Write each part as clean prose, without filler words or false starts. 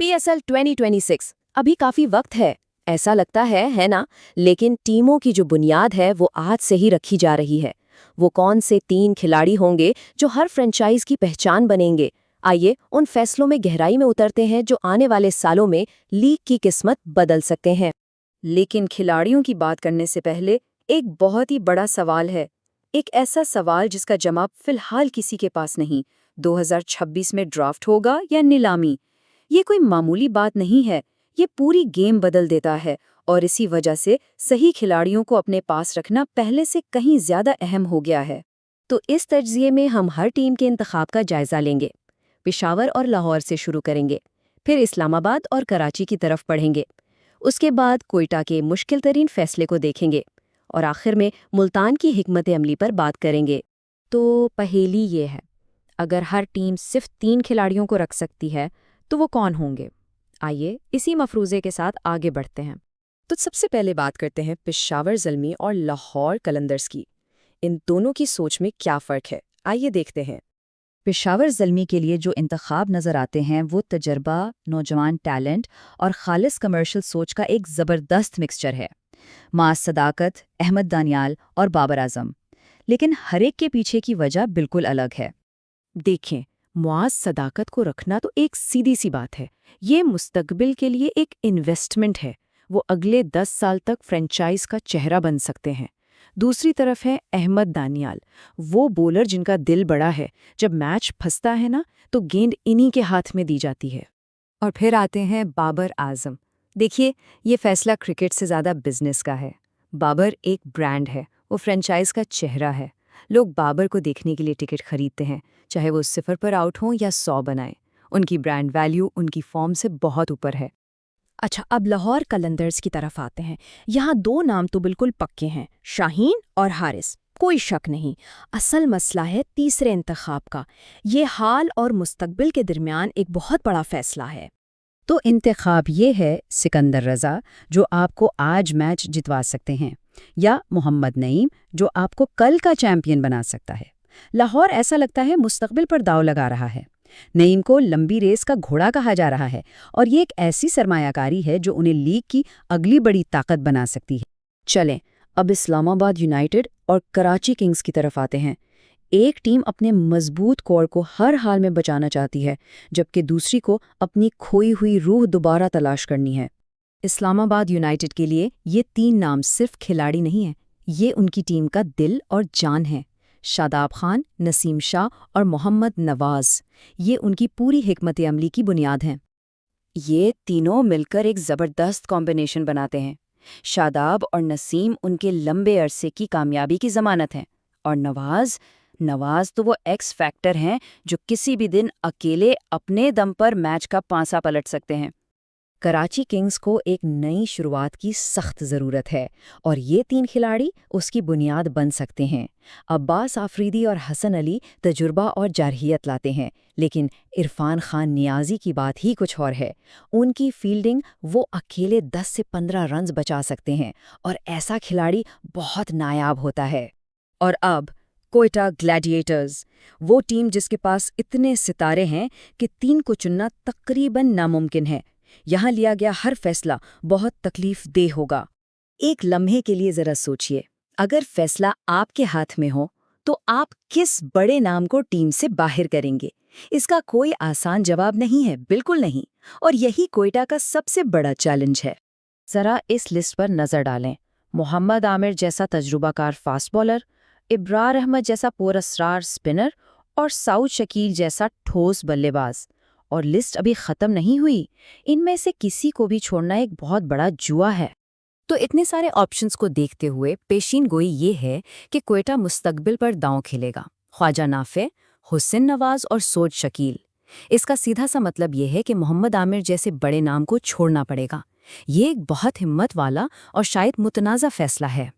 PSL 2026 अभी काफी वक्त है, ऐसा लगता है ना। लेकिन टीमों की जो बुनियाद है वो आज से ही रखी जा रही है। वो कौन से 3 खिलाड़ी होंगे जो हर फ्रेंचाइज की पहचान बनेंगे? आइए उन फैसलों में गहराई में उतरते हैं जो आने वाले सालों में लीग की किस्मत बदल सकते हैं। लेकिन खिलाड़ियों की बात करने से पहले एक बहुत ही बड़ा सवाल है। एक ऐसा सवाल जिसका जवाब फिलहाल किसी के पास नहीं। 2026 में ड्राफ्ट होगा या नीलामी? ये कोई मामूली बात नहीं है, ये पूरी गेम बदल देता है। और इसी वजह से सही खिलाड़ियों को अपने पास रखना पहले से कहीं ज्यादा अहम हो गया है। तो इस तज्जिए में हम हर टीम के इंतखाब का जायजा लेंगे। पेशावर और लाहौर से शुरू करेंगे, फिर इस्लामाबाद और कराची की तरफ बढ़ेंगे। उसके बाद कोयटा के मुश्किल तरीन फैसले को देखेंगे और आखिर में मुल्तान की हिकमत अमली पर बात करेंगे। तो पहेली ये है, अगर हर टीम सिर्फ 3 खिलाड़ियों को रख सकती है तो वो कौन होंगे? आइए इसी मफरूज़े के साथ आगे बढ़ते हैं। तो सबसे पहले बात करते हैं पेशावर ज़ल्मी और लाहौर कलंदर्स की। इन दोनों की सोच में क्या फ़र्क है, आइए देखते हैं। पेशावर ज़ल्मी के लिए जो इंतखाब नज़र आते हैं वो तजर्बा, नौजवान टैलेंट और खालिस कमर्शियल सोच का एक ज़बरदस्त मिक्सचर है। मास सदाकत, अहमद दानियाल और बाबर आजम। लेकिन हर एक के पीछे की वजह बिल्कुल अलग है। देखें, मुआज़ सदाकत को रखना तो एक सीधी सी बात है। ये मुस्तकबिल के लिए एक इन्वेस्टमेंट है। वो अगले 10 साल तक फ्रेंचाइज का चेहरा बन सकते हैं। दूसरी तरफ है अहमद दानियाल, वो बॉलर जिनका दिल बड़ा है। जब मैच फंसता है ना तो गेंद इन्हीं के हाथ में दी जाती है। और फिर आते हैं बाबर आजम। देखिए, ये फैसला क्रिकेट से ज़्यादा बिजनेस का है। बाबर एक ब्रांड है, वो फ्रेंचाइज का चेहरा है। लोग बाबर को देखने के लिए टिकट खरीदते हैं, चाहे वो 0 पर आउट हों या 100 बनाएं। उनकी ब्रांड वैल्यू उनकी फॉर्म से बहुत ऊपर है। अच्छा, अब लाहौर कलंदर्स की तरफ आते हैं। यहाँ 2 नाम तो बिल्कुल पक्के हैं, शाहीन और हारिस, कोई शक नहीं। असल मसला है तीसरे इंतखाब का। ये हाल और मुस्तकबिल के दरमियान एक बहुत बड़ा फैसला है। तो इंतखाब ये है सिकंदर रज़ा, जो आपको आज मैच जितवा सकते हैं, या मोहम्मद नईम, जो आपको कल का चैंपियन बना सकता है। लाहौर ऐसा लगता है मुस्तकबिल पर दाव लगा रहा है। नईम को लंबी रेस का घोड़ा कहा जा रहा है और ये एक ऐसी सरमायाकारी है जो उन्हें लीग की अगली बड़ी ताकत बना सकती है। चलें, अब इस्लामाबाद यूनाइटेड और कराची किंग्स की तरफ आते हैं। एक टीम अपने मजबूत कोर को हर हाल में बचाना चाहती है, जबकि दूसरी को अपनी खोई हुई रूह दोबारा तलाश करनी है। इस्लामाबाद यूनाइटेड के लिए ये 3 नाम सिर्फ खिलाड़ी नहीं हैं, ये उनकी टीम का दिल और जान है। शादाब खान, नसीम शाह और मोहम्मद नवाज, ये उनकी पूरी हिकमत अमली की बुनियाद हैं। ये तीनों मिलकर एक ज़बरदस्त कॉम्बिनेशन बनाते हैं। शादाब और नसीम उनके लंबे अरसे की कामयाबी की ज़मानत हैं, और नवाज तो वो एक्स फैक्टर हैं जो किसी भी दिन अकेले अपने दम पर मैच का पांसा पलट सकते हैं। कराची किंग्स को एक नई शुरुआत की सख्त ज़रूरत है, और ये 3 खिलाड़ी उसकी बुनियाद बन सकते हैं। अब्बास आफरीदी और हसन अली तजुर्बा और जारहियत लाते हैं, लेकिन इरफान खान नियाजी की बात ही कुछ और है। उनकी फील्डिंग, वो अकेले 10 से 15 रन्स बचा सकते हैं, और ऐसा खिलाड़ी बहुत नायाब होता है। और अब कोयटा ग्लैडिएटर्स, वो टीम जिसके पास इतने सितारे हैं कि 3 को चुनना तकरीबन नामुमकिन है। यहाँ लिया गया हर फैसला बहुत तकलीफ देह होगा। एक लम्हे के लिए जरा सोचिए, अगर फैसला आपके हाथ में हो तो आप किस बड़े नाम को टीम से बाहर करेंगे? इसका कोई आसान जवाब नहीं है, बिल्कुल नहीं। और यही कोयटा का सबसे बड़ा चैलेंज है। जरा इस लिस्ट पर नजर डालें। मोहम्मद आमिर जैसा तजुर्बाकार फास्ट बॉलर, इब्रार अहमद जैसा पुरअसरार स्पिनर, और सऊद शकील जैसा ठोस बल्लेबाज। और लिस्ट अभी खत्म नहीं हुई। इनमें से किसी को भी छोड़ना एक बहुत बड़ा जुआ है। तो इतने सारे ऑप्शंस को देखते हुए पेशीन गोई ये है कि कोयटा मुस्तकबिल पर दांव खेलेगा। ख्वाजा नाफे, हुसैन नवाज और सोज शकील। इसका सीधा सा मतलब ये है कि मोहम्मद आमिर जैसे बड़े नाम को छोड़ना पड़ेगा। ये एक बहुत हिम्मत वाला और शायद मुतनाज़ा फैसला है।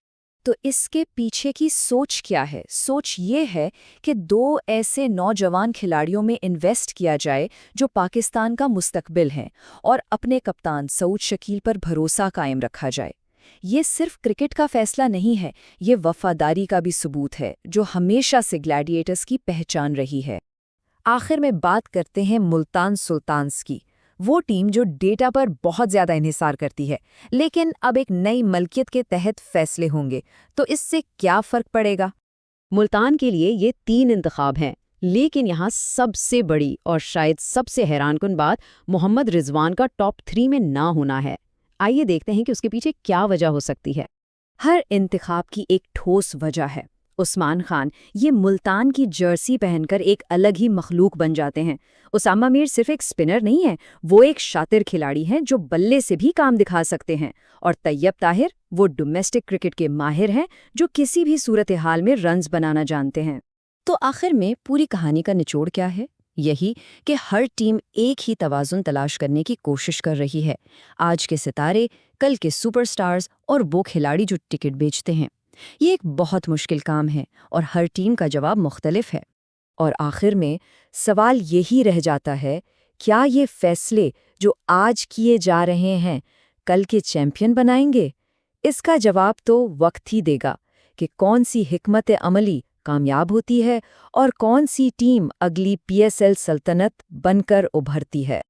तो इसके पीछे की सोच क्या है? सोच ये है कि 2 ऐसे नौजवान खिलाड़ियों में इन्वेस्ट किया जाए जो पाकिस्तान का मुस्तकबिल हैं, और अपने कप्तान सऊद शकील पर भरोसा कायम रखा जाए। ये सिर्फ क्रिकेट का फैसला नहीं है, ये वफादारी का भी सबूत है, जो हमेशा से ग्लैडिएटर्स की पहचान रही है। आखिर में बात करते हैं मुल्तान सुल्तान्स की। وہ ٹیم جو ڈیٹا پر بہت زیادہ انحصار کرتی ہے، لیکن اب ایک نئی ملکیت کے تحت فیصلے ہوں گے، تو اس سے کیا فرق پڑے گا؟ ملتان کے لیے یہ 3 انتخاب ہیں، لیکن یہاں سب سے بڑی اور شاید سب سے حیران کن بات محمد رضوان کا ٹاپ 3 میں نہ ہونا ہے۔ آئیے دیکھتے ہیں کہ اس کے پیچھے کیا وجہ ہو سکتی ہے۔ ہر انتخاب کی ایک ٹھوس وجہ ہے۔ عثمان خان یہ ملتان کی جرسی پہن کر ایک الگ ہی مخلوق بن جاتے ہیں۔ اسامہ میر صرف ایک سپنر نہیں ہے، وہ ایک شاطر کھلاڑی ہیں جو بلے سے بھی کام دکھا سکتے ہیں، اور طیب طاہر وہ ڈومیسٹک کرکٹ کے ماہر ہیں جو کسی بھی صورتحال میں رنز بنانا جانتے ہیں۔ تو آخر میں پوری کہانی کا نچوڑ کیا ہے؟ یہی کہ ہر ٹیم ایک ہی توازن تلاش کرنے کی کوشش کر رہی ہے، آج کے ستارے، کل کے سپر سٹارز اور وہ کھلاڑی جو ٹکٹ بیچتے ہیں۔ یہ ایک بہت مشکل کام ہے اور ہر ٹیم کا جواب مختلف ہے۔ اور آخر میں سوال یہی رہ جاتا ہے، کیا یہ فیصلے جو آج کیے جا رہے ہیں کل کے چیمپئن بنائیں گے؟ اس کا جواب تو وقت ہی دے گا کہ کون سی حکمت عملی کامیاب ہوتی ہے اور کون سی ٹیم اگلی PSL سلطنت بن کر ابھرتی ہے۔